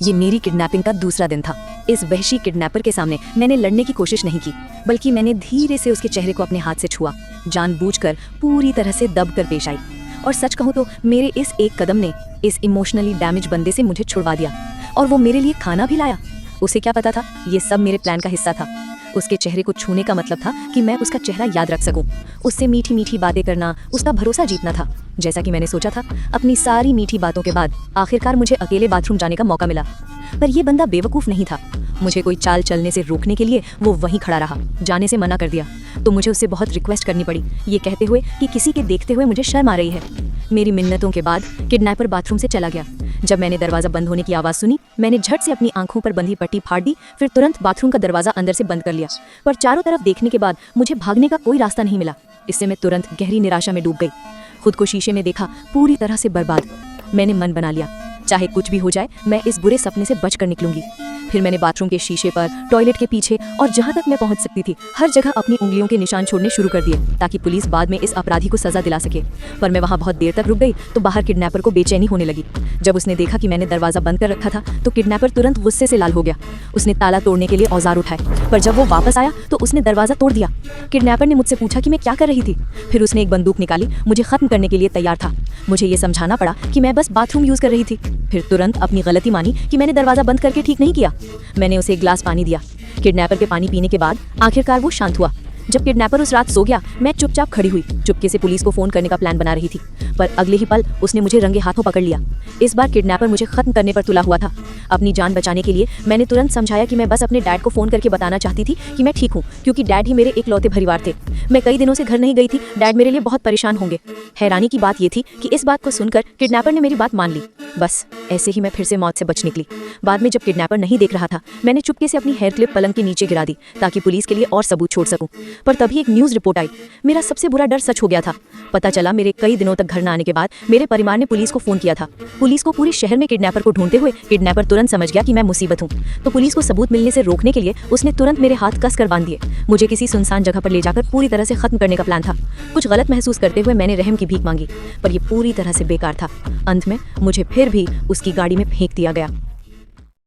ये मेरी किडनैपिंग का दूसरा दिन था। इस वहशी किडनैपर के सामने मैंने लड़ने की कोशिश नहीं की, बल्कि मैंने धीरे से उसके चेहरे को अपने हाथ से छुआ, जानबूझकर पूरी तरह से दब कर पेश आई। और सच कहूँ तो मेरे इस एक कदम ने इस इमोशनली डैमेज बंदे से मुझे छुड़वा दिया, और वो मेरे लिए खाना भी लाया। उसे क्या पता था ये सब मेरे प्लान का हिस्सा था। उसके चेहरे को छूने का मतलब था कि मैं उसका चेहरा याद रख सकूं, उससे मीठी मीठी बातें करना, उसका भरोसा जीतना था। जैसा कि मैंने सोचा था, अपनी सारी मीठी बातों के बाद आखिरकार मुझे अकेले बाथरूम जाने का मौका मिला। पर यह बंदा बेवकूफ़ नहीं था। मुझे कोई चाल चलने से रोकने के लिए वो वहीं खड़ा रहा, जाने से मना कर दिया। तो मुझे उससे बहुत रिक्वेस्ट करनी पड़ी, ये कहते हुए कि किसी के देखते हुए मुझे शर्म आ रही है। मेरी मिन्नतों के बाद किडनैपर बाथरूम से चला गया। जब मैंने दरवाज़ा बंद होने की आवाज़ सुनी, मैंने झट से अपनी आंखों पर बंधी पट्टी फाड़ दी, फिर तुरंत बाथरूम का दरवाज़ा अंदर से बंद कर लिया। पर चारों तरफ देखने के बाद मुझे भागने का कोई रास्ता नहीं मिला। इससे मैं तुरंत गहरी निराशा में डूब गई। खुद को शीशे में देखा, पूरी तरह से बर्बाद। मैंने मन बना लिया, चाहे कुछ भी हो जाए, मैं इस बुरे सपने से बचकर निकलूंगी। फिर मैंने बाथरूम के शीशे पर, टॉयलेट के पीछे और जहां तक मैं पहुंच सकती थी, हर जगह अपनी उंगलियों के निशान छोड़ने शुरू कर दिए, ताकि पुलिस बाद में इस अपराधी को सजा दिला सके। पर मैं वहां बहुत देर तक रुक गई तो बाहर किडनैपर को बेचैनी होने लगी। जब उसने देखा कि मैंने दरवाजा बंद कर रखा था तो किडनैपर तुरंत गुस्से से लाल हो गया। उसने ताला तोड़ने के लिए औजार उठाए, पर जब वो वापस आया तो उसने दरवाजा तोड़ दिया। किडनैपर ने मुझसे पूछा कि मैं क्या कर रही थी। फिर उसने एक बंदूक निकाली, मुझे खत्म करने के लिए तैयार था। मुझे ये समझाना पड़ा कि मैं बस बाथरूम यूज कर रही थी। फिर तुरंत अपनी गलती मानी कि मैंने दरवाजा बंद करके ठीक नहीं किया। मैंने उसे एक ग्लास पानी दिया। किडनैपर के पानी पीने के बाद आखिरकार वो शांत हुआ। जब किडनैपर उस रात सो गया, मैं चुपचाप खड़ी हुई, चुपके से पुलिस को फोन करने का प्लान बना रही थी। पर अगले ही पल उसने मुझे रंगे हाथों पकड़ लिया। इस बार किडनैपर मुझे खत्म करने पर तुला हुआ था। अपनी जान बचाने के लिए मैंने तुरंत समझाया कि मैं बस अपने डैड को फोन करके बताना चाहती थी कि मैं ठीक हूँ, क्योंकि डैड ही मेरे इकलौते परिवार थे। मैं कई दिनों से घर नहीं गई थी, डैड मेरे लिए बहुत परेशान होंगे। हैरानी की बात ये थी कि इस बात को सुनकर किडनैपर ने मेरी बात मान ली। बस ऐसे ही मैं फिर से मौत से बच निकली। बाद में जब किडनैपर नहीं देख रहा था, मैंने चुपके से अपनी हेयर क्लिप पलंग के नीचे गिरा दी, ताकि पुलिस के लिए और सबूत छोड़ सकूं। पर तभी एक न्यूज़ रिपोर्ट आई। मेरा सबसे बुरा डर सच हो गया था। पता चला मेरे कई दिनों तक घर न आने के बाद मेरे परिवार ने पुलिस को फोन किया था। पुलिस को पूरे शहर में किडनैपर को ढूंढते हुए किडनैपर तुरंत समझ गया कि मैं मुसीबत हूँ। तो पुलिस को सबूत मिलने से रोकने के लिए उसने तुरंत मेरे हाथ कस कर बांध दिए। मुझे किसी सुनसान जगह पर ले जाकर पूरी तरह से खत्म करने का प्लान था। कुछ गलत महसूस करते हुए मैंने रहम की भीख मांगी, पर यह पूरी तरह से बेकार था। अंत में मुझे फिर भी उसकी गाड़ी में फेंक दिया गया।